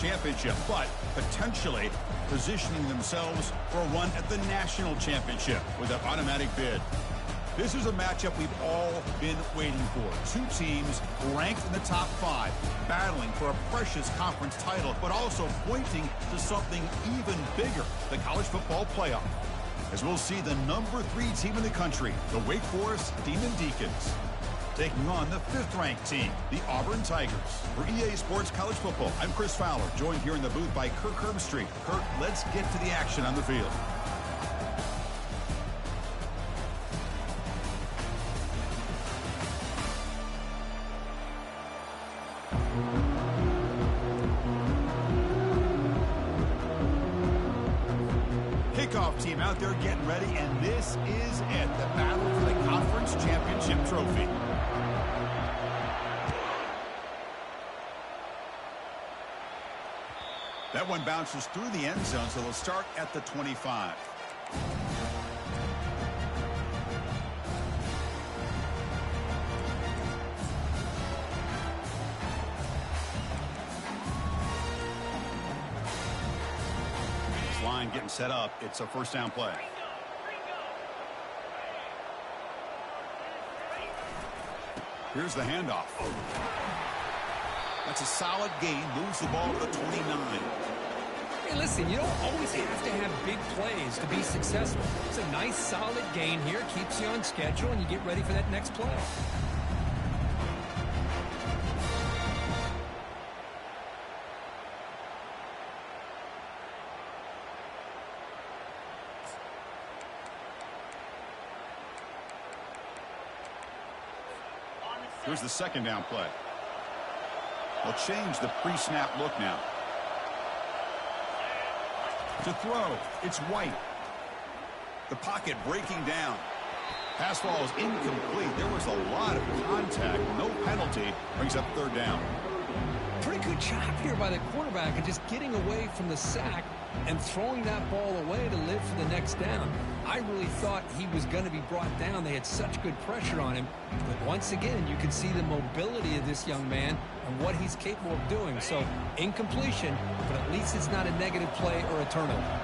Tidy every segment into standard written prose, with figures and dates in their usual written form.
championship, but potentially positioning themselves for a run at the national championship with an automatic bid. This is a matchup we've all been waiting for. Two teams ranked in the top 5, battling for a precious conference title, but also pointing to something even bigger, the college football playoff. As we'll see the number 3 team in the country, the Wake Forest Demon Deacons, taking on the 5th-ranked team, the Auburn Tigers. For EA Sports College Football, I'm Chris Fowler, joined here in the booth by Kirk Herbstreit. Kirk, let's get to the action on the field. Kickoff team out there getting ready, and this is it, the battle for the conference championship trophy. That one bounces through the end zone, so they'll start at the 25. This line getting set up. It's a first down play. Here's the handoff. That's a solid gain. Moves the ball to the 29. Hey, listen, you don't always have to have big plays to be successful. It's a nice, solid gain here. Keeps you on schedule, and you get ready for that next play. Here's the second down play. They'll change the pre-snap look now. To throw, it's White. The pocket breaking down. Pass ball is incomplete. There was a lot of contact. No penalty. Brings up third down. Pretty good job here by the quarterback and just getting away from the sack and throwing that ball away to live for the next down. I really thought he was going to be brought down. They had such good pressure on him. But once again, you can see the mobility of this young man and what he's capable of doing. So, incompletion, but at least it's not a negative play or a turnover.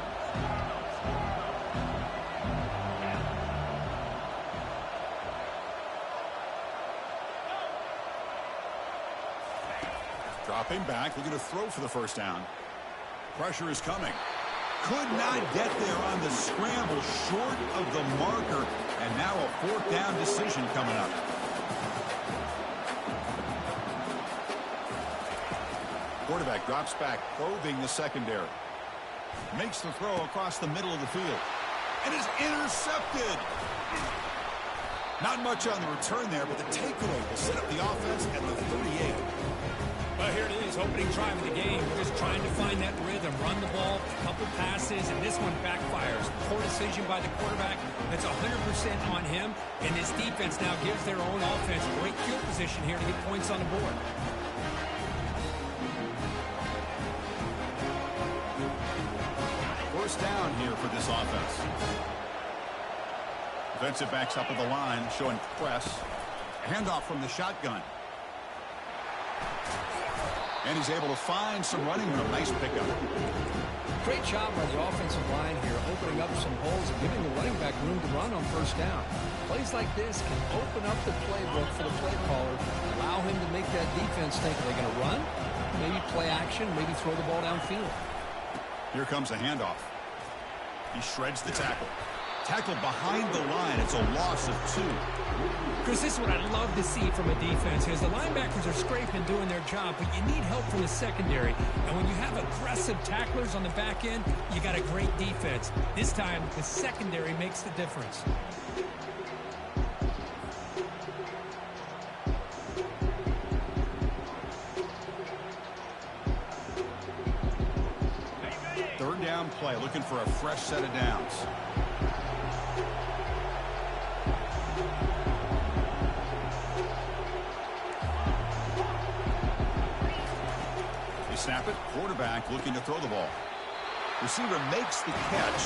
Dropping back, looking to throw for the first down. Pressure is coming. Could not get there on the scramble, short of the marker, and now a fourth down decision coming up. Quarterback drops back, probing the secondary. Makes the throw across the middle of the field. And is intercepted. Not much on the return there, but the takeaway will set up the offense at the 38. Well, here it is, opening drive of the game. We're just trying to find that rhythm, run the ball, a couple passes, and this one backfires. Poor decision by the quarterback. That's 100% on him, and this defense now gives their own offense great field position here to get points on the board. First down here for this offense. Defensive backs up at the line, showing press. Handoff from the shotgun. And he's able to find some running room. Nice pickup. Great job by the offensive line here, opening up some holes and giving the running back room to run on first down. Plays like this can open up the playbook for the play caller, allow him to make that defense think, are they going to run? Maybe play action, maybe throw the ball downfield. Here comes a handoff. He shreds the tackle. Tackle behind the line. It's a loss of 2. Chris, this is what I love to see from a defense is the linebackers are scraping, doing their job, but you need help from the secondary. And when you have aggressive tacklers on the back end, you got a great defense. This time, the secondary makes the difference. Third down play, looking for a fresh set of downs. Snap it. Quarterback looking to throw the ball. Receiver makes the catch.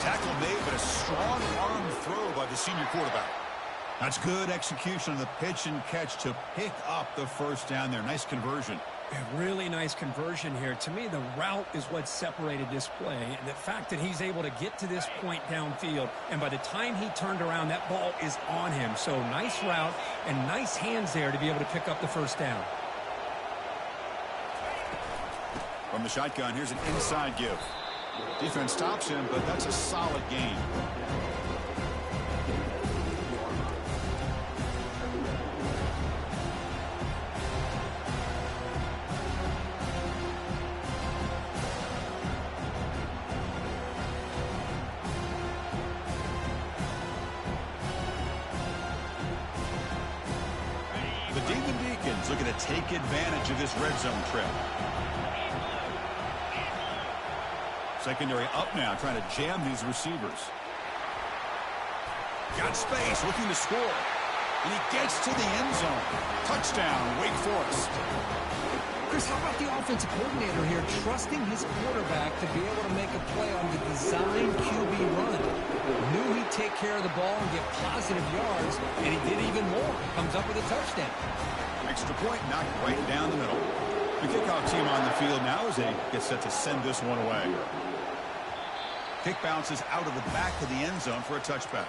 Tackle made, but a strong arm throw by the senior quarterback. That's good execution on the pitch and catch to pick up the first down there. Nice conversion. A really nice conversion here. To me, the route is what separated this play. And the fact that he's able to get to this point downfield, and by the time he turned around, that ball is on him. So nice route and nice hands there to be able to pick up the first down. From the shotgun, here's an inside give. Defense stops him, but that's a solid gain. The Demon Deacons looking to take advantage of this red zone trip. Secondary up now, trying to jam these receivers. Got space, looking to score. And he gets to the end zone. Touchdown, Wake Forest. Chris, how about the offensive coordinator here trusting his quarterback to be able to make a play on the design QB run? Knew he'd take care of the ball and get positive yards, and he did even more. Comes up with a touchdown. Extra point knocked right down the middle. The kickoff team on the field now as they get set to send this one away. Kick bounces out of the back of the end zone for a touchback.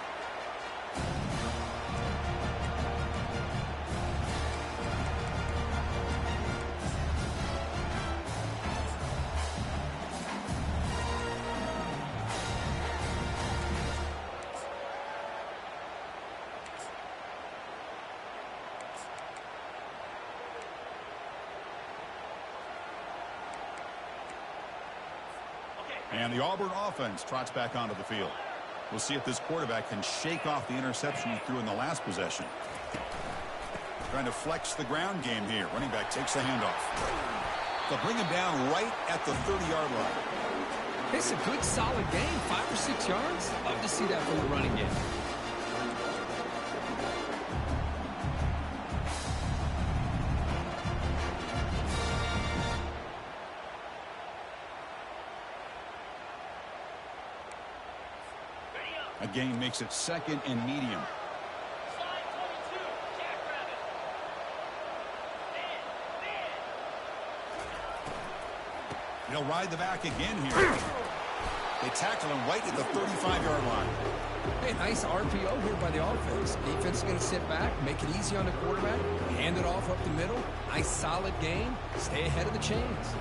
And the Auburn offense trots back onto the field. We'll see if this quarterback can shake off the interception he threw in the last possession. Trying to flex the ground game here. Running back takes the handoff. They'll bring him down right at the 30-yard line. It's a good, solid game. 5 or 6 yards. Love to see that from the running game. A gain makes it second and medium. He'll ride the back again here. They tackle him right at the 35-yard line. Hey, nice RPO here by the offense. Defense is going to sit back, make it easy on the quarterback, hand it off up the middle. Nice, solid game. Stay ahead of the chains.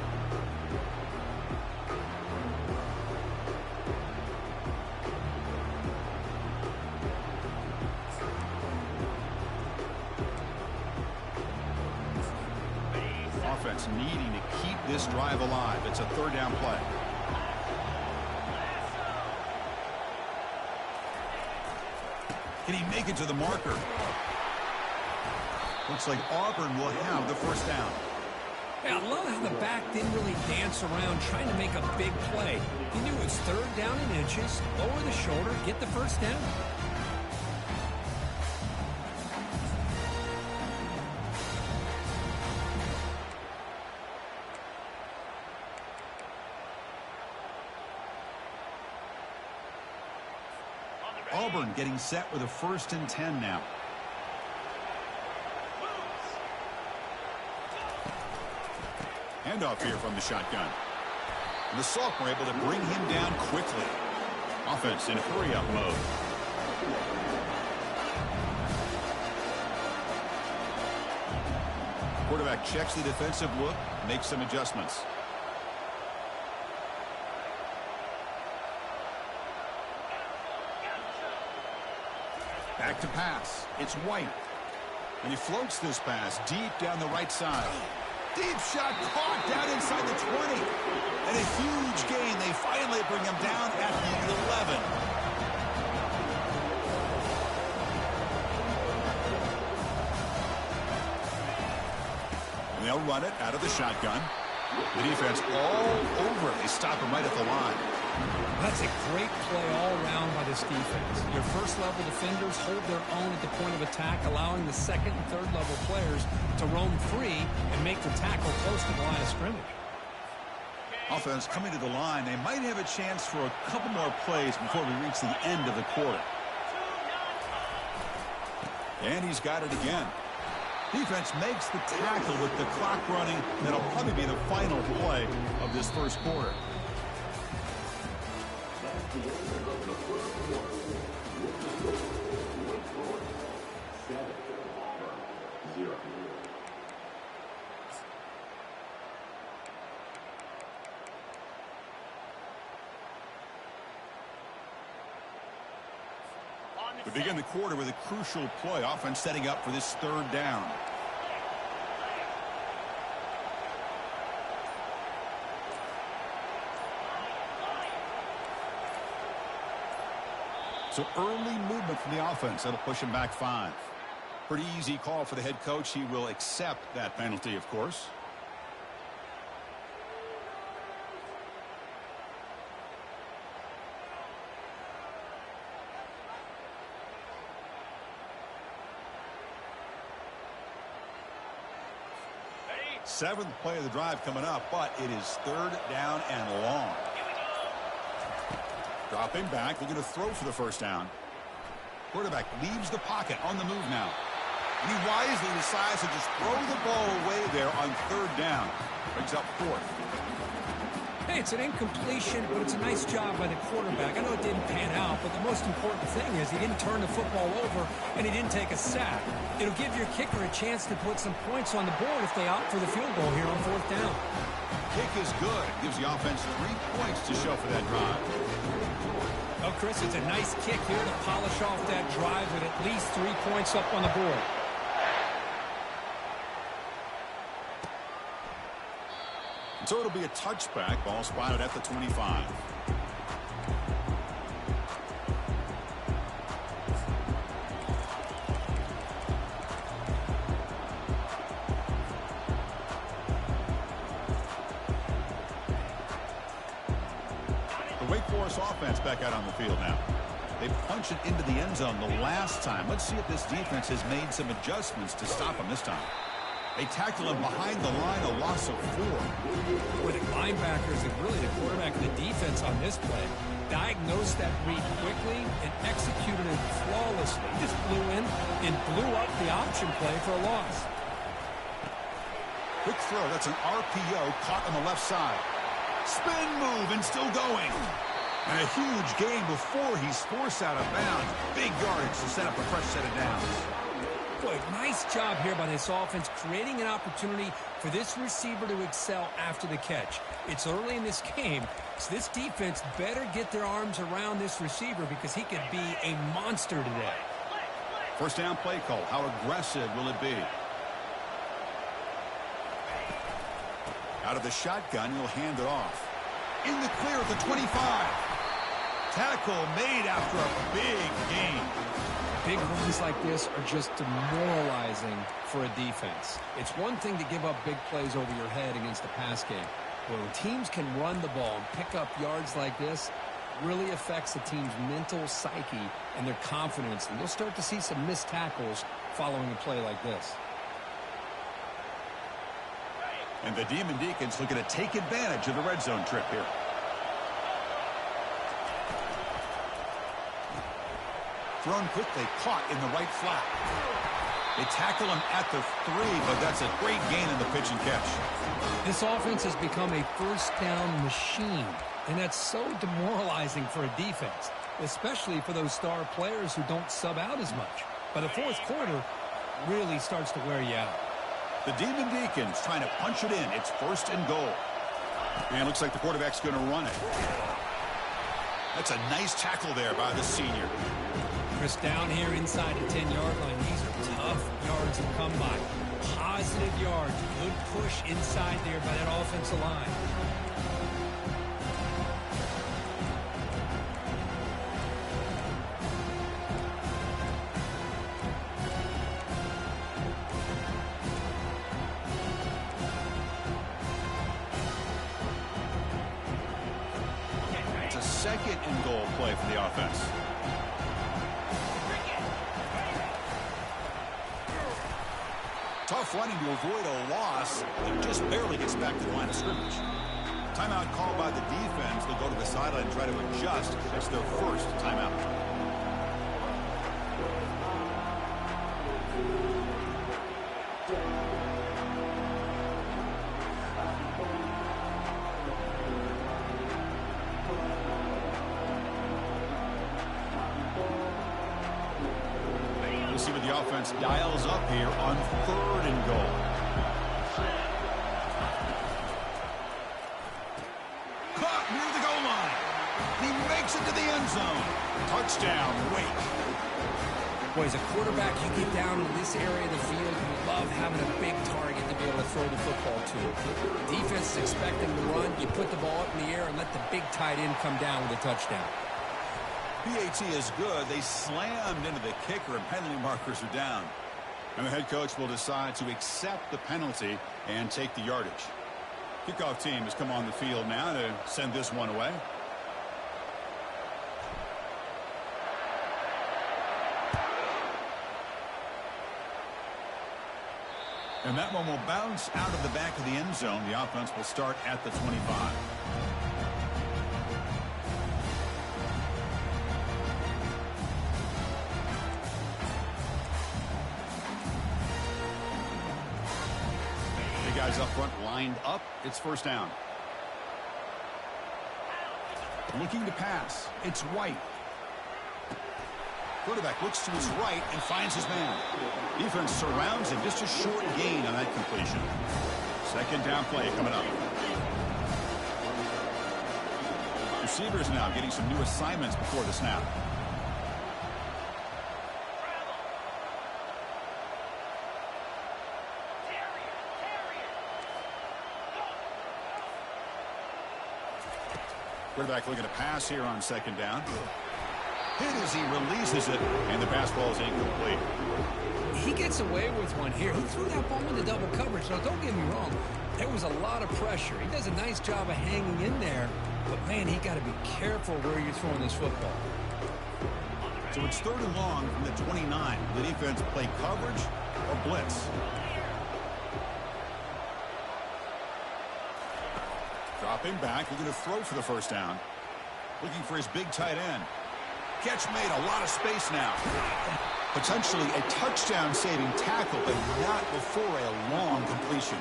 Offense needing to keep this drive alive. It's a third down play. Can he make it to the marker? Looks like Auburn will have the first down. Hey, I love how the back didn't really dance around trying to make a big play. He knew it's third down in inches, lower the shoulder, get the first down. Auburn getting set with a 1st and 10 now. Handoff here from the shotgun. And the Salk were able to bring him down quickly. Offense in hurry-up mode. Quarterback checks the defensive look, makes some adjustments. Back to pass. It's White. And he floats this pass deep down the right side. Deep shot caught down inside the 20. And a huge gain. They finally bring him down at the 11. And they'll run it out of the shotgun. The defense all over it. They stop him right at the line. That's a great play all around by this defense. Your first-level defenders hold their own at the point of attack, allowing the second and third-level players to roam free and make the tackle close to the line of scrimmage. Offense coming to the line. They might have a chance for a couple more plays before we reach the end of the quarter. And he's got it again. Defense makes the tackle with the clock running. That'll probably be the final play of this first quarter. We begin the quarter with a crucial play. Offense setting up for this third down. So early movement from the offense. That'll push him back 5. Pretty easy call for the head coach. He will accept that penalty, of course. Seventh play of the drive coming up, but it is third down and long. Dropping back, looking to throw for the first down. Quarterback leaves the pocket on the move now. And he wisely decides to just throw the ball away there on third down. Brings up 4th. Hey, it's an incompletion, but it's a nice job by the quarterback. I know it didn't pan out, but the most important thing is he didn't turn the football over and he didn't take a sack. It'll give your kicker a chance to put some points on the board if they opt for the field goal here on 4th down. Kick is good. Gives the offense 3 points to show for that drive. Oh, Chris, it's a nice kick here to polish off that drive with at least 3 points up on the board. So it'll be a touchback. Ball spotted at the 25. The Wake Forest offense back out on the field now. They punched it into the end zone the last time. Let's see if this defense has made some adjustments to stop them this time. They tackle him behind the line, a loss of 4. With the linebackers and really the quarterback and the defense on this play, diagnosed that read quickly and executed it flawlessly. Just flew in and blew up the option play for a loss. Quick throw. That's an RPO caught on the left side. Spin move and still going. And a huge gain before he's forced out of bounds. Big yardage to set up a fresh set of downs. Boy, nice job here by this offense, creating an opportunity for this receiver to excel after the catch. It's early in this game, so this defense better get their arms around this receiver because he could be a monster today. First down play call. How aggressive will it be? Out of the shotgun, he'll hand it off. In the clear at the 25. Tackle made after a big gain. Big runs like this are just demoralizing for a defense. It's one thing to give up big plays over your head against the pass game. But when teams can run the ball and pick up yards like this, it really affects the team's mental psyche and their confidence. And you'll start to see some missed tackles following a play like this. And the Demon Deacons looking to take advantage of the red zone trip here. Thrown quickly, caught in the right flat. They tackle him at the 3, but that's a great gain in the pitch and catch. This offense has become a first down machine, and that's so demoralizing for a defense, especially for those star players who don't sub out as much. By the 4th quarter, really starts to wear you out. The Demon Deacons trying to punch it in. It's 1st and goal. And it looks like the quarterback's going to run it. That's a nice tackle there by the senior. Chris, down here inside the 10-yard line, these are tough yards to come by. Positive yards, good push inside there by that offensive line. It's a 2nd and goal play for the offense. Tough running to avoid a loss and just barely gets back to the line of scrimmage. Timeout called by the defense. They'll go to the sideline and try to adjust. It's their first timeout. Let's see what the offense dials up here on 3rd and goal. Caught near the goal line. He makes it to the end zone. Touchdown, Wake. Boy, as a quarterback, you get down in this area of the field, you love having a big target to be able to throw the football to. Defense is expecting to run. You put the ball up in the air and let the big tight end come down with a touchdown. PAT is good. They slammed into the kicker, and penalty markers are down. And the head coach will decide to accept the penalty and take the yardage. Kickoff team has come on the field now to send this one away. And that one will bounce out of the back of the end zone. The offense will start at the 25. The guys up front lined up. It's 1st down. Looking to pass. It's White. Quarterback looks to his right and finds his man. Defense surrounds him. Just a short gain on that completion. 2nd down play coming up. Receivers now getting some new assignments before the snap. Quarterback looking to pass here on 2nd down. Hit as he releases it, and the pass ball is incomplete. He gets away with one here. He threw that ball into double coverage. Now, don't get me wrong. There was a lot of pressure. He does a nice job of hanging in there. But, man, he got to be careful where you're throwing this football. So it's 3rd and long from the 29. The defense play coverage or blitz. Dropping back. Looking to throw for the 1st down. Looking for his big tight end. Catch made, a lot of space now. Potentially a touchdown-saving tackle, but not before a long completion.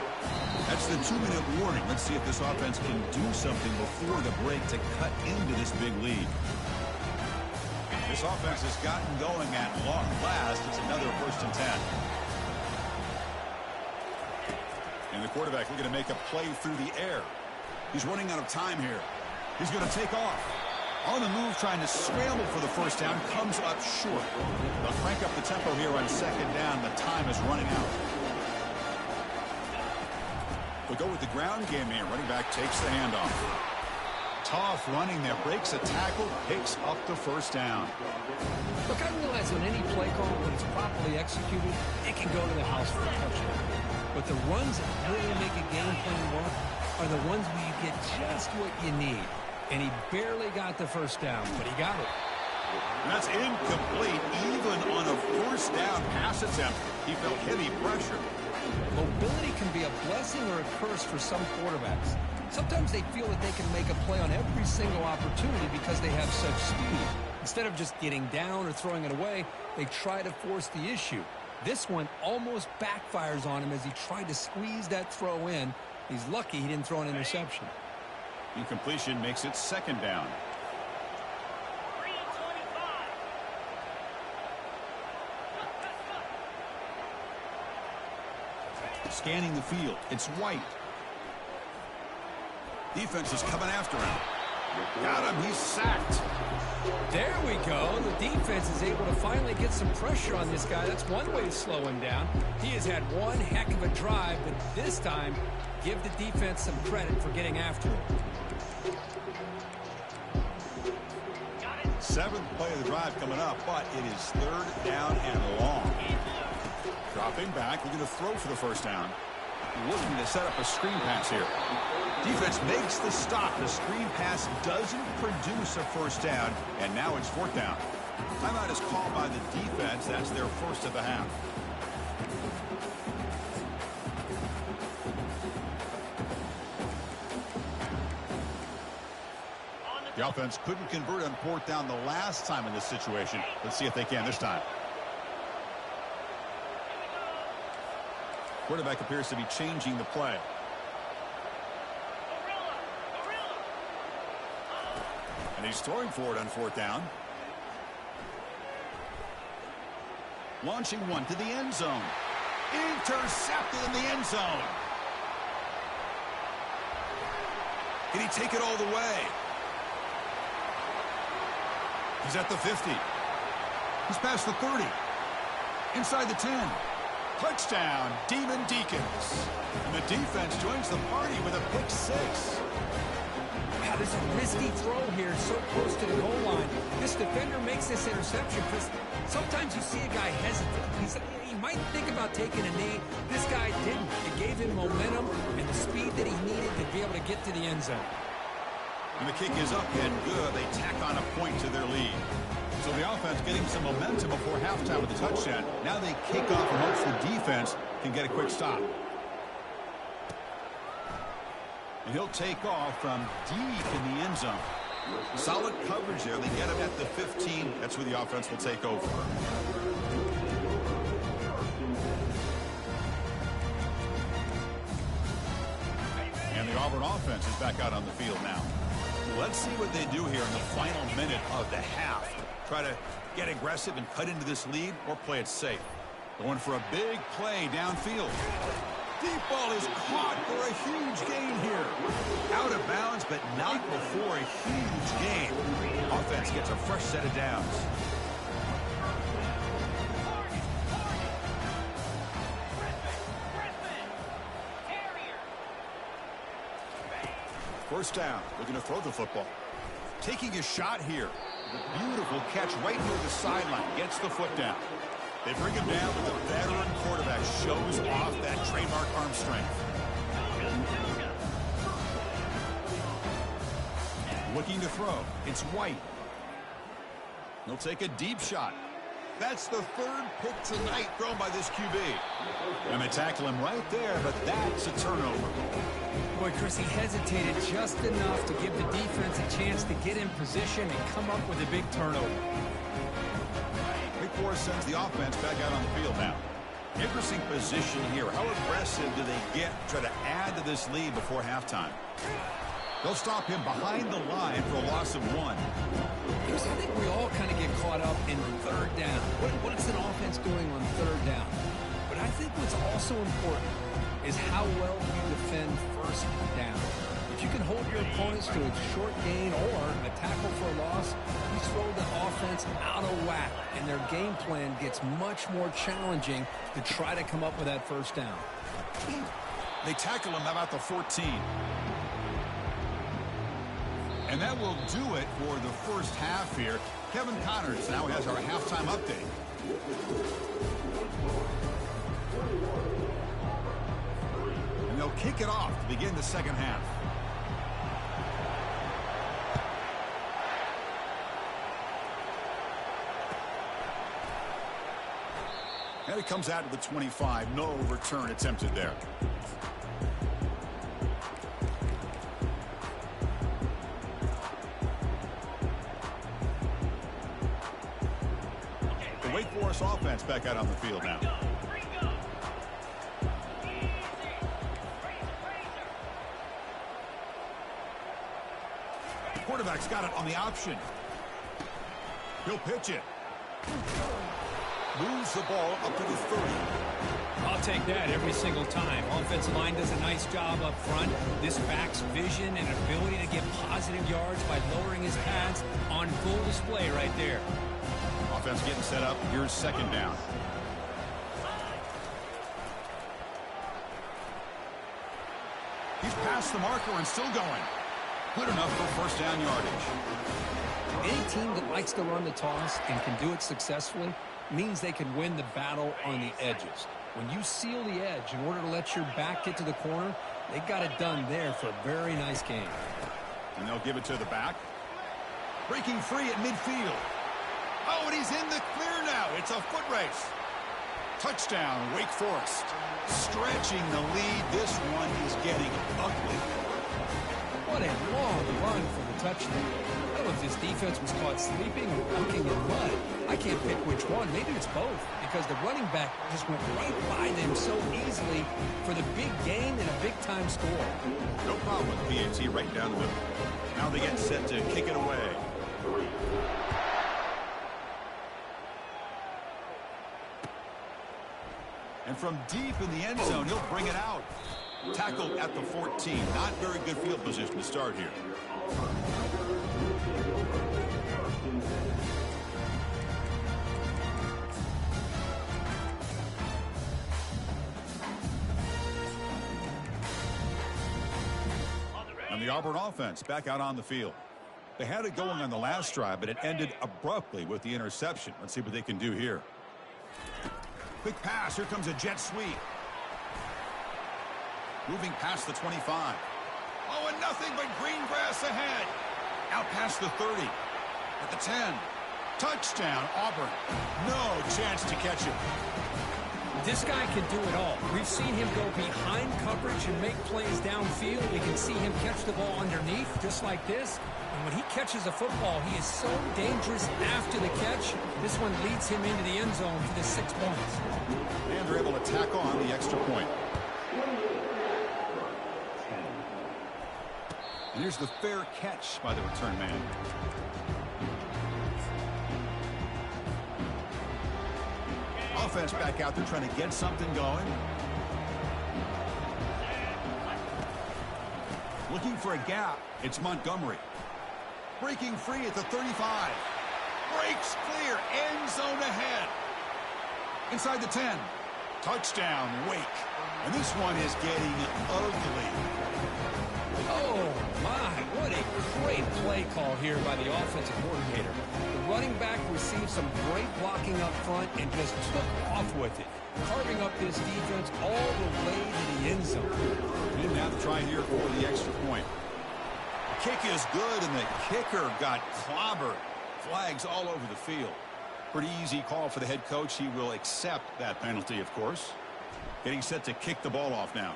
That's the 2-minute warning. Let's see if this offense can do something before the break to cut into this big lead. This offense has gotten going at long last. It's another 1st and 10. And the quarterback looking to make a play through the air. He's running out of time here. He's going to take off. On the move, trying to scramble for the 1st down, comes up short. They'll crank up the tempo here on 2nd down. The time is running out. We'll go with the ground game here. Running back takes the handoff. Tough running there. Breaks a tackle, picks up the 1st down. Look, I realize on any play call, when it's properly executed, it can go to the house for a touchdown. But the runs that really make a game plan work are the ones where you get just what you need. And he barely got the 1st down, but he got it. And that's incomplete, even on a 1st down pass attempt. He felt heavy pressure. Mobility can be a blessing or a curse for some quarterbacks. Sometimes they feel that they can make a play on every single opportunity because they have such speed. Instead of just getting down or throwing it away, they try to force the issue. This one almost backfires on him as he tried to squeeze that throw in. He's lucky he didn't throw an interception. Incompletion makes it 2nd down. Scanning the field. It's White. Defense is coming after him. Got him. He's sacked. There we go. The defense is able to finally get some pressure on this guy. That's one way to slow him down. He has had one heck of a drive, but this time, give the defense some credit for getting after him. 7th play of the drive coming up, but it is 3rd down and long. Dropping back, looking to throw for the 1st down. Looking to set up a screen pass here. Defense makes the stop. The screen pass doesn't produce a 1st down, and now it's 4th down. Timeout is called by the defense. That's their 1st of the half. The offense couldn't convert on 4th down the last time in this situation. Let's see if they can this time. Quarterback appears to be changing the play. And he's throwing for it on 4th down. Launching one to the end zone. Intercepted in the end zone. Can he take it all the way? He's at the 50. He's past the 30. Inside the 10. Touchdown, Demon Deacons. And the defense joins the party with a pick 6. Wow, there's a risky throw here so close to the goal line. This defender makes this interception because sometimes you see a guy hesitate. He might think about taking a knee. This guy didn't. It gave him momentum and the speed that he needed to be able to get to the end zone. And the kick is up and good. They tack on a point to their lead. So the offense getting some momentum before halftime with the touchdown. Now they kick off and hopes the defense can get a quick stop. And he'll take off from deep in the end zone. Solid coverage there. They get him at the 15. That's where the offense will take over. And the Auburn offense is back out on the field now. Let's see what they do here in the final minute of the half. Try to get aggressive and cut into this lead or play it safe. Going for a big play downfield. Deep ball is caught for a huge gain here. Out of bounds, but not before a huge gain. Offense gets a fresh set of downs. First down, looking to throw the football. Taking a shot here. Beautiful catch right near the sideline. Gets the foot down. They bring him down, but the veteran quarterback shows off that trademark arm strength. Looking to throw. It's White. He'll take a deep shot. That's the third pick tonight thrown by this QB. And they tackle him right there, but that's a turnover. Boy, Chris, he hesitated just enough to give the defense a chance to get in position and come up with a big turnover. Big Force sends the offense back out on the field now. Interesting position here. How aggressive do they get to try to add to this lead before halftime? They'll stop him behind the line for a loss of 1. Chris, I think we all kind of get caught up in third down. What's an offense doing on third down? But I think what's also important is how well you defend first down. If you can hold your opponents to a short gain or a tackle for a loss, you throw the offense out of whack, and their game plan gets much more challenging to try to come up with that first down. They tackle him about the 14. And that will do it for the first half here. Kevin Connors now has our halftime update. And they'll kick it off to begin the second half. And it comes out to the 25. No return attempted there. The Wake Forest offense back out on the field now. Quarterback's got it on the option. He'll pitch it. Moves the ball up to the 30. I'll take that every single time. Offensive line does a nice job up front. This back's vision and ability to get positive yards by lowering his pads on full display right there. Offense getting set up. Here's second down. He's past the marker and still going. Good enough for first down yardage. Any team that likes to run the toss and can do it successfully means they can win the battle on the edges. When you seal the edge in order to let your back get to the corner, they got it done there for a very nice game. And they'll give it to the back. Breaking free at midfield. Oh, and he's in the clear now. It's a foot race. Touchdown, Wake Forest. Stretching the lead. This one is getting ugly. What a long run for the touchdown. I don't know if this defense was caught sleeping or walking in mud. I can't pick which one. Maybe it's both, because the running back just went right by them so easily for the big gain and a big-time score. No problem with PAT right down the middle. Now they get set to kick it away. And from deep in the end zone, he'll bring it out. Tackled at the 14. Not very good field position to start here. And the Auburn offense back out on the field. They had it going on the last drive, but it ended abruptly with the interception. Let's see what they can do here. Quick pass. Here comes a jet sweep. Moving past the 25. Oh, and nothing but green grass ahead. Out past the 30. At the 10. Touchdown, Auburn. No chance to catch it. This guy can do it all. We've seen him go behind coverage and make plays downfield. We can see him catch the ball underneath, just like this. And when he catches a football, he is so dangerous after the catch. This one leads him into the end zone for the 6 points. And they're able to tack on the extra point. And here's the fair catch by the return man. Offense back out there trying to get something going. Looking for a gap. It's Montgomery. Breaking free at the 35. Breaks clear. End zone ahead. Inside the 10. Touchdown, Wake. And this one is getting ugly. Oh, my. What a great play call here by the offensive coordinator. The running back received some great blocking up front and just took off with it, carving up this defense all the way to the end zone. He didn't have to try here for the extra point. The kick is good, and the kicker got clobbered. Flags all over the field. Pretty easy call for the head coach. He will accept that penalty, of course. Getting set to kick the ball off now.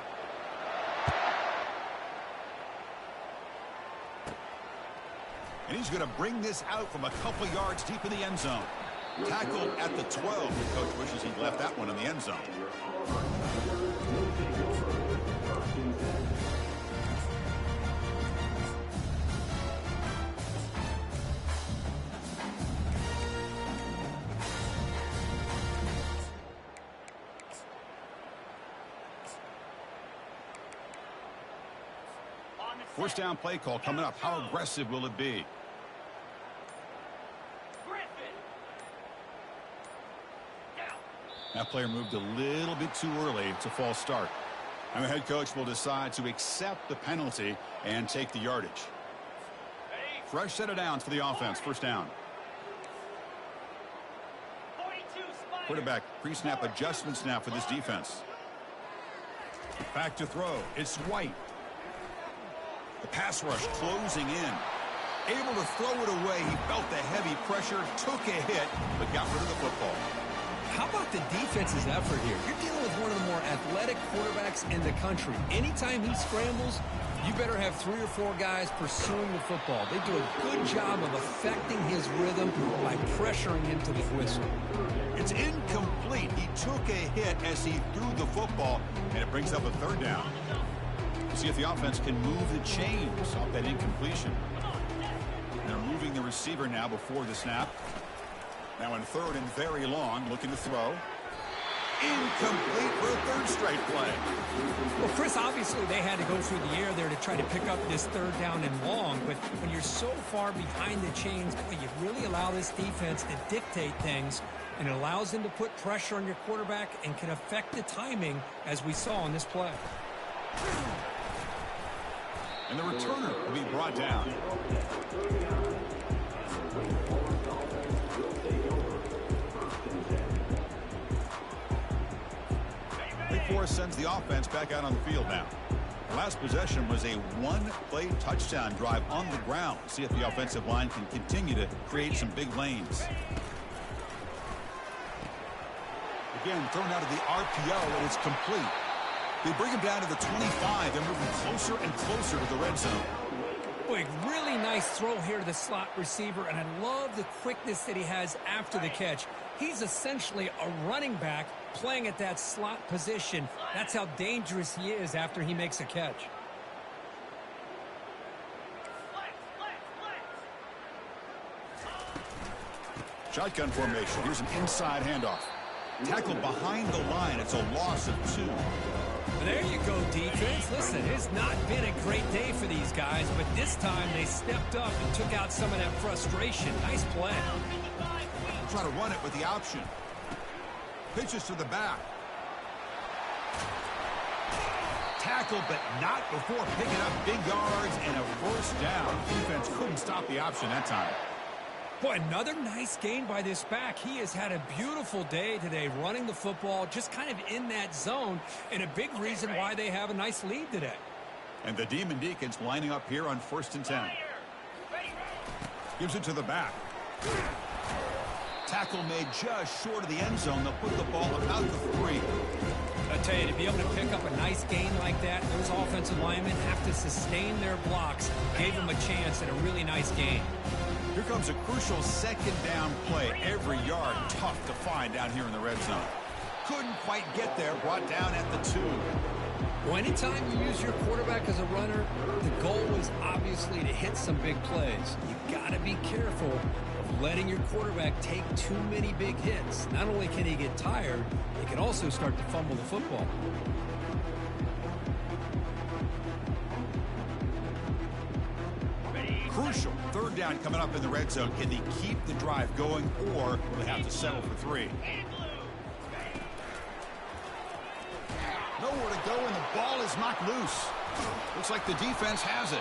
And he's going to bring this out from a couple yards deep in the end zone. Tackled at the 12. The coach wishes he left that one in the end zone. First down play call coming up. How aggressive will it be? That player moved a little bit too early. It's a false start. And the head coach will decide to accept the penalty and take the yardage. Fresh set of downs for the offense. First down. Quarterback pre-snap adjustments now for this defense. Back to throw. It's White. The pass rush closing in. Able to throw it away. He felt the heavy pressure, took a hit, but got rid of the football. How about the defense's effort here? You're dealing with one of the more athletic quarterbacks in the country. Anytime he scrambles, you better have 3 or 4 guys pursuing the football. They do a good job of affecting his rhythm by pressuring him to the whistle. It's incomplete. He took a hit as he threw the football, and it brings up a third down. See if the offense can move the chains off that incompletion. They're moving the receiver now before the snap. Now in third and very long, looking to throw. Incomplete for a third straight play. Well, Chris, obviously they had to go through the air there to try to pick up this third down and long, but when you're so far behind the chains, boy, you really allow this defense to dictate things, and it allows them to put pressure on your quarterback and can affect the timing, as we saw on this play. And the returner will be brought down. Wake Forest sends the offense back out on the field now. The last possession was a one-play touchdown drive on the ground. See if the offensive line can continue to create some big lanes. Again, thrown out of the RPO, and it's complete. They bring him down to the 25. They're moving closer and closer to the red zone. Boy, really nice throw here to the slot receiver, and I love the quickness that he has after the catch. He's essentially a running back playing at that slot position. That's how dangerous he is after he makes a catch. Shotgun formation. Here's an inside handoff. Tackled behind the line. It's a loss of 2. There you go, defense. Listen, it's not been a great day for these guys, but this time they stepped up and took out some of that frustration. Nice play. Try to run it with the option. Pitches to the back. Tackle, but not before picking up big yards and a first down. Defense couldn't stop the option that time. Boy, another nice gain by this back. He has had a beautiful day today running the football, just kind of in that zone, and a big reason why they have a nice lead today. And the Demon Deacons lining up here on 1st and 10. Gives it to the back. Tackle made just short of the end zone. They'll put the ball about the 3. I tell you, to be able to pick up a nice gain like that, those offensive linemen have to sustain their blocks. Gave them a chance at a really nice gain. Here comes a crucial 2nd down play. Every yard tough to find down here in the red zone. Couldn't quite get there. Brought down at the 2. Well, anytime you use your quarterback as a runner, the goal is obviously to hit some big plays. You got to be careful of letting your quarterback take too many big hits. Not only can he get tired, he can also start to fumble the football. Crucial 3rd down coming up in the red zone. Can they keep the drive going, or will they have to settle for 3? Nowhere to go, and the ball is knocked loose. Looks like the defense has it.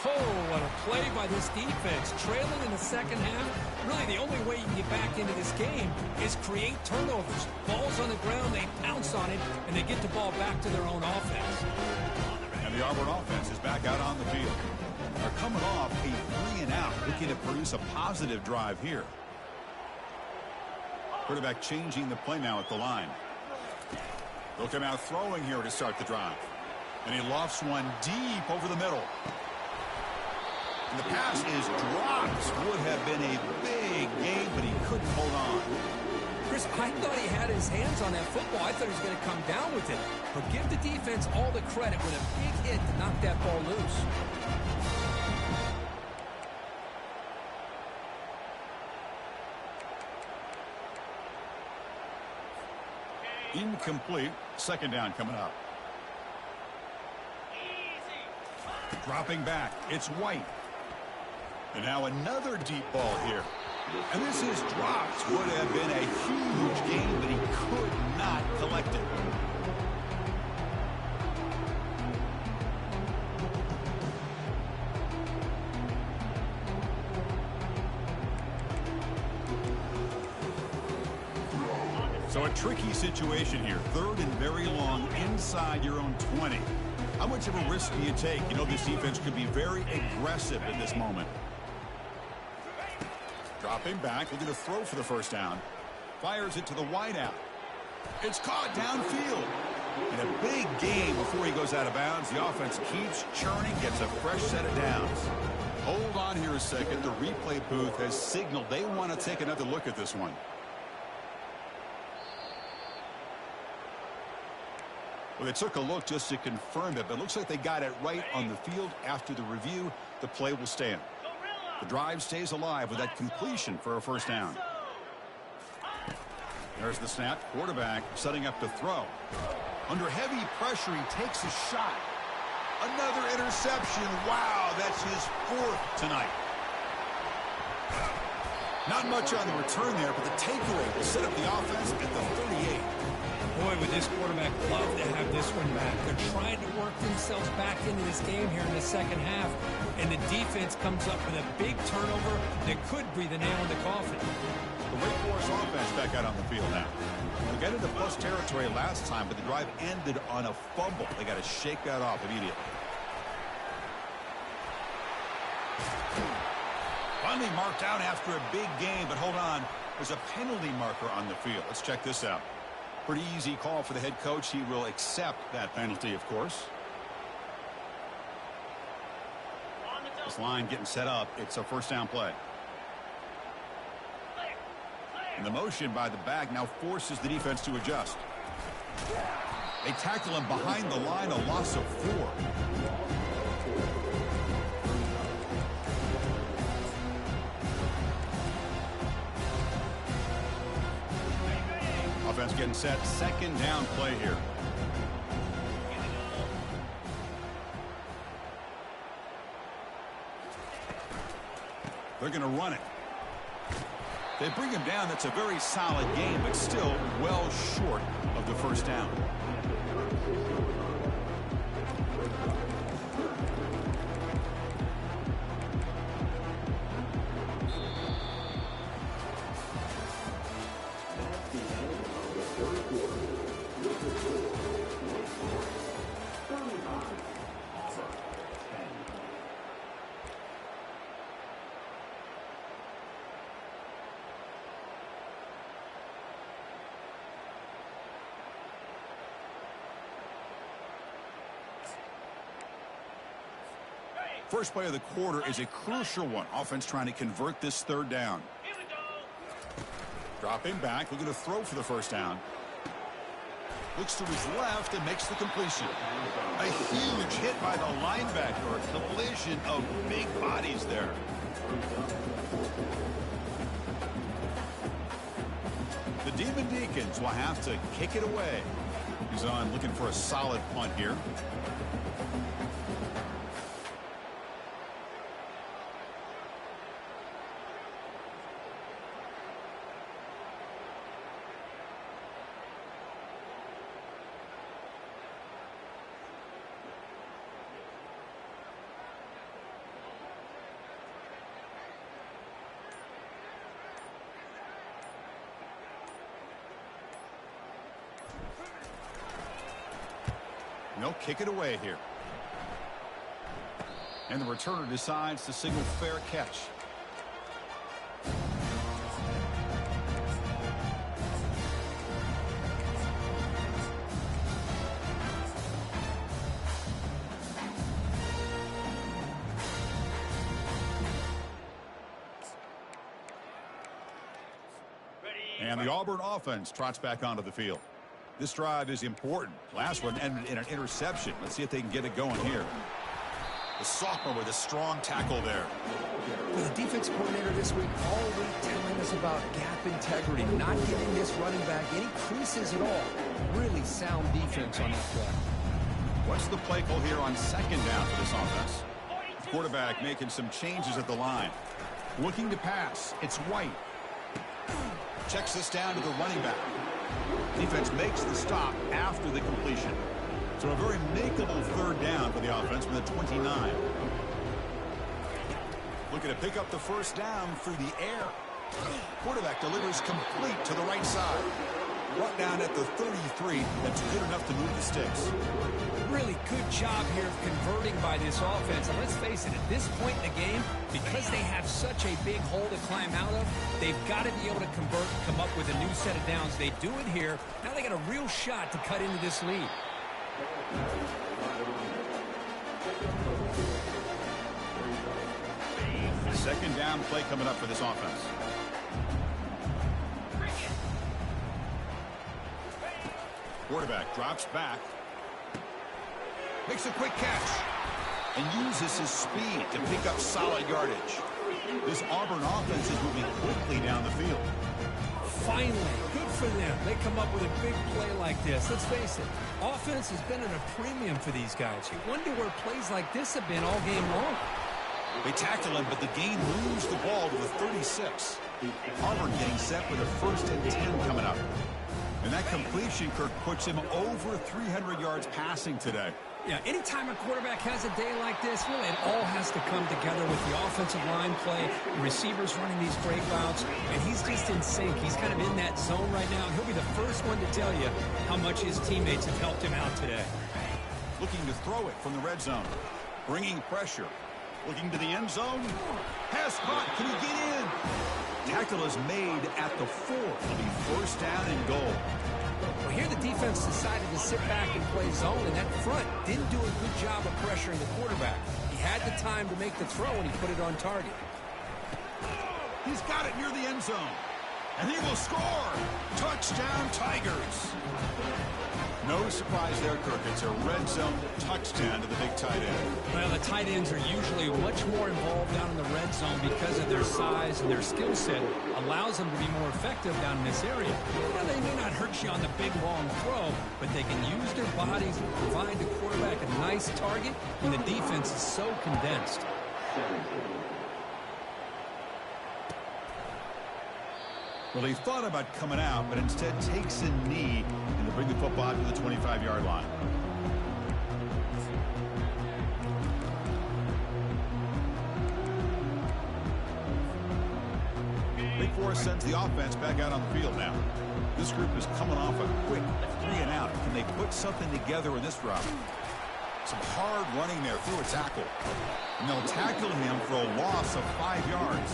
Oh, what a play by this defense. Trailing in the second half, really the only way you can get back into this game is create turnovers. Ball's on the ground, they pounce on it, and they get the ball back to their own offense. And the Auburn offense is back out on the field. They're coming off a 3 and out, looking to produce a positive drive here. Quarterback changing the play now at the line. They'll come out throwing here to start the drive. And he lofts one deep over the middle. And the pass is dropped. Would have been a big game, but he couldn't hold on. Chris, I thought he had his hands on that football. I thought he was going to come down with it. But give the defense all the credit with a big hit to knock that ball loose. Incomplete. 2nd down coming up. Dropping back. It's White. And now another deep ball here. And this is dropped. Would have been a huge game, but he could not collect it. So a tricky situation here. 3rd and very long inside your own 20. How much of a risk do you take? You know, this defense could be very aggressive in this moment. Dropping back, looking to throw for the 1st down. Fires it to the wideout. It's caught downfield. And a big game before he goes out of bounds. The offense keeps churning, gets a fresh set of downs. Hold on here a second. The replay booth has signaled they want to take another look at this one. Well, they took a look just to confirm it, but it looks like they got it right on the field. After the review, the play will stand. The drive stays alive with that completion for a 1st down. There's the snap. Quarterback setting up to throw. Under heavy pressure, he takes a shot. Another interception. Wow, that's his 4th tonight. Not much on the return there, but the takeaway will set up the offense at the 38. Boy, would this quarterback love to have this one back. They're trying to work themselves back into this game here in the second half, and the defense comes up with a big turnover that could be the nail in the coffin. The Wake Forest offense back out on the field now. They got into plus territory last time, but the drive ended on a fumble. They got to shake that off immediately. Finally marked out after a big game, but hold on. There's a penalty marker on the field. Let's check this out. Pretty easy call for the head coach. He will accept that penalty, of course. This line getting set up. It's a 1st down play. And the motion by the back now forces the defense to adjust. They tackle him behind the line, a loss of 4. Offense getting set. Second down play here. They're going to run it. They bring him down. That's a very solid game, but still well short of the first down. First play of the quarter is a crucial one. Offense trying to convert this third down. Dropping back, looking to throw for the first down. Looks to his left and makes the completion. A huge hit by the linebacker. A collision of big bodies there. The Demon Deacons will have to kick it away. He's on looking for a solid punt here. They'll kick it away here. And the returner decides to signal fair catch. And the Auburn offense trots back onto the field. This drive is important. Last one ended in an interception. Let's see if they can get it going here. The sophomore with a strong tackle there. The defense coordinator this week all week telling us about gap integrity, not giving this running back any creases at all. Really sound defense on that play. What's the play call here on second down for this offense? Quarterback making some changes at the line. Looking to pass. It's White. Checks this down to the running back. Defense makes the stop after the completion. So a very makeable third down for the offense with a 29. Looking to pick up the first down through the air. Quarterback delivers complete to the right side. Brought down at the 33. That's good enough to move the sticks. Really good job here of converting by this offense. And let's face it, at this point in the game, because they have such a big hole to climb out of, they've got to be able to convert, come up with a new set of downs. They do it here. Now they got a real shot to cut into this lead. Second down play coming up for this offense. Quarterback drops back. Makes a quick catch. And uses his speed to pick up solid yardage. This Auburn offense is moving quickly down the field. Finally, good for them. They come up with a big play like this. Let's face it, offense has been at a premium for these guys. You wonder where plays like this have been all game long. They tackle him, but the game moves the ball to the 36. Auburn getting set with a 1st and 10 coming up. And that completion, Kirk, puts him over 300 yards passing today. Yeah, anytime a quarterback has a day like this, really it all has to come together with the offensive line play, the receivers running these great routes, and he's just in sync. He's kind of in that zone right now, and he'll be the first one to tell you how much his teammates have helped him out today. Looking to throw it from the red zone. Bringing pressure. Looking to the end zone. Pass caught. Can he get in? Tackle is made at the 4. It'll be 1st down and goal. Well, here the defense decided to sit back and play zone, and that front didn't do a good job of pressuring the quarterback. He had the time to make the throw, and he put it on target. He's got it near the end zone. And he will score. Touchdown, Tigers. No surprise there, Kirk. It's a red zone touchdown to the big tight end. Well, the tight ends are usually much more involved down in the red zone because of their size and their skill set. Allows them to be more effective down in this area. Now, they may not hurt you on the big, long throw, but they can use their bodies to provide the quarterback a nice target when the defense is so condensed. Well, he thought about coming out, but instead takes a knee and to bring the football to the 25-yard line. Big Forest sends the offense back out on the field now. This group is coming off a quick 3-and-out. Can they put something together in this drive? Some hard running there through a tackle. And they'll tackle him for a loss of 5 yards.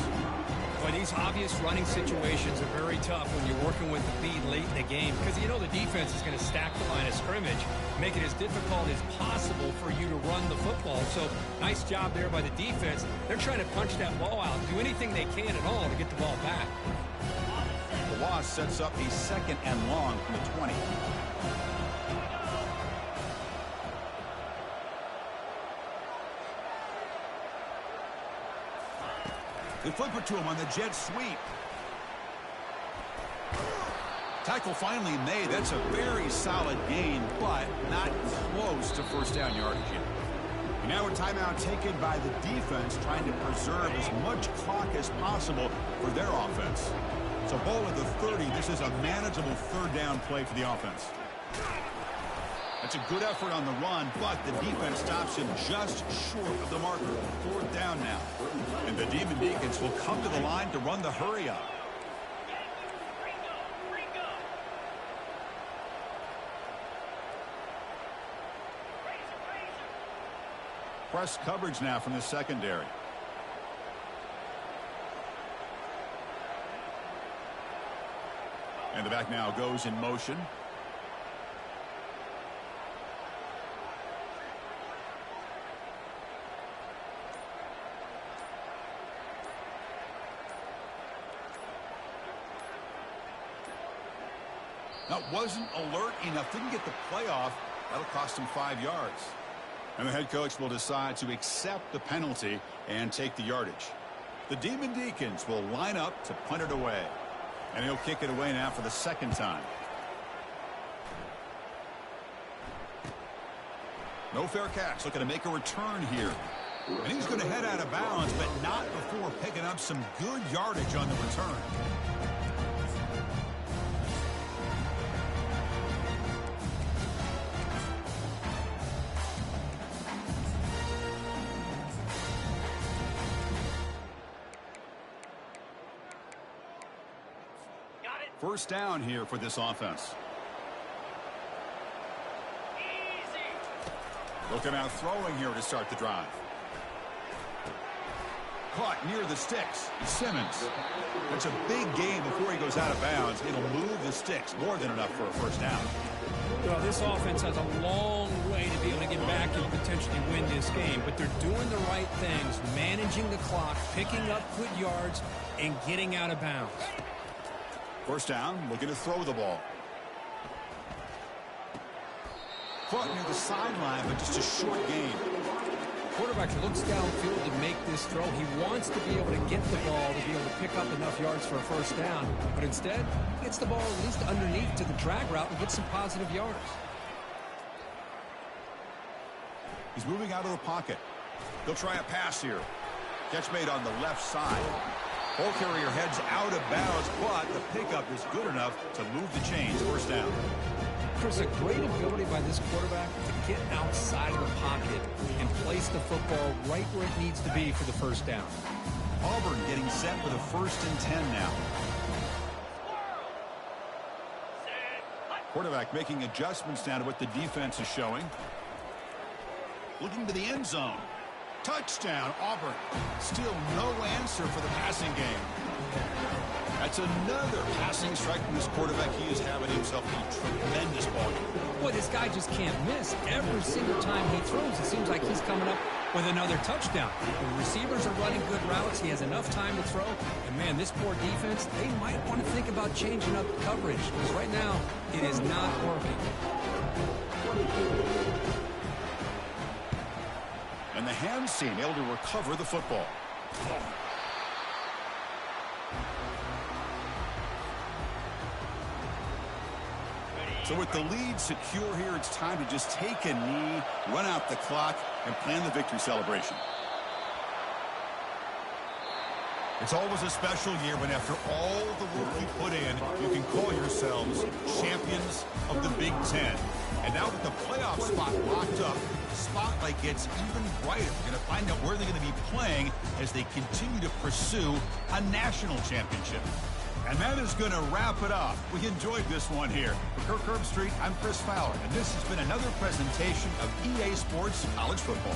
Well, these obvious running situations are very tough when you're working with the lead late in the game because you know the defense is going to stack the line of scrimmage, make it as difficult as possible for you to run the football. So nice job there by the defense. They're trying to punch that ball out, do anything they can at all to get the ball back. The loss sets up a 2nd and long from the 20. They flip it to him on the jet sweep. Tackle finally made. That's a very solid gain, but not close to first down yardage yet. And now a timeout taken by the defense, trying to preserve as much clock as possible for their offense. So ball at the 30. This is a manageable 3rd down play for the offense. That's a good effort on the run, but the defense stops him just short of the marker. 4th down now. And the Demon Deacons will come to the line to run the hurry up. Press coverage now from the secondary. And the back now goes in motion. That wasn't alert enough. Didn't get the play off. That'll cost him 5 yards. And the head coach will decide to accept the penalty and take the yardage. The Demon Deacons will line up to punt it away. And he'll kick it away now for the 2nd time. No fair catch. Looking to make a return here. And he's going to head out of bounds, but not before picking up some good yardage on the return. First down here for this offense. Looking out throwing here to start the drive. Caught near the sticks. Simmons. That's a big gain before he goes out of bounds. It'll move the sticks. More than enough for a first down. Well, this offense has a long way to be able to get back and potentially win this game, but they're doing the right things, managing the clock, picking up good yards, and getting out of bounds. First down, looking to throw the ball. Caught near the sideline, but just a short gain. Quarterback looks downfield to make this throw. He wants to be able to get the ball to be able to pick up enough yards for a first down, but instead, he gets the ball at least underneath to the drag route and gets some positive yards. He's moving out of the pocket. He'll try a pass here. Catch made on the left side. Ball carrier heads out of bounds, but the pickup is good enough to move the chains. First down. Chris, a great ability by this quarterback to get outside of the pocket and place the football right where it needs to be for the first down. Auburn getting set for the 1st and 10 now. Quarterback making adjustments now to what the defense is showing. Looking to the end zone. Touchdown, Auburn. Still no answer for the passing game. That's another passing strike from this quarterback. He is having himself a tremendous ball game. Boy, this guy just can't miss. Every single time he throws, it seems like he's coming up with another touchdown. The receivers are running good routes. He has enough time to throw. And, man, this poor defense, they might want to think about changing up coverage because right now it is not working. And the hands team able to recover the football. So with the lead secure here, it's time to just take a knee, run out the clock, and plan the victory celebration. It's always a special year when after all the work you put in, you can call yourselves champions of the Big Ten. And now with the playoff spot locked up, the spotlight gets even brighter. We're going to find out where they're going to be playing as they continue to pursue a national championship. And that is going to wrap it up. We enjoyed this one here. For Kirk Herbstreit, I'm Chris Fowler, and this has been another presentation of EA Sports College Football.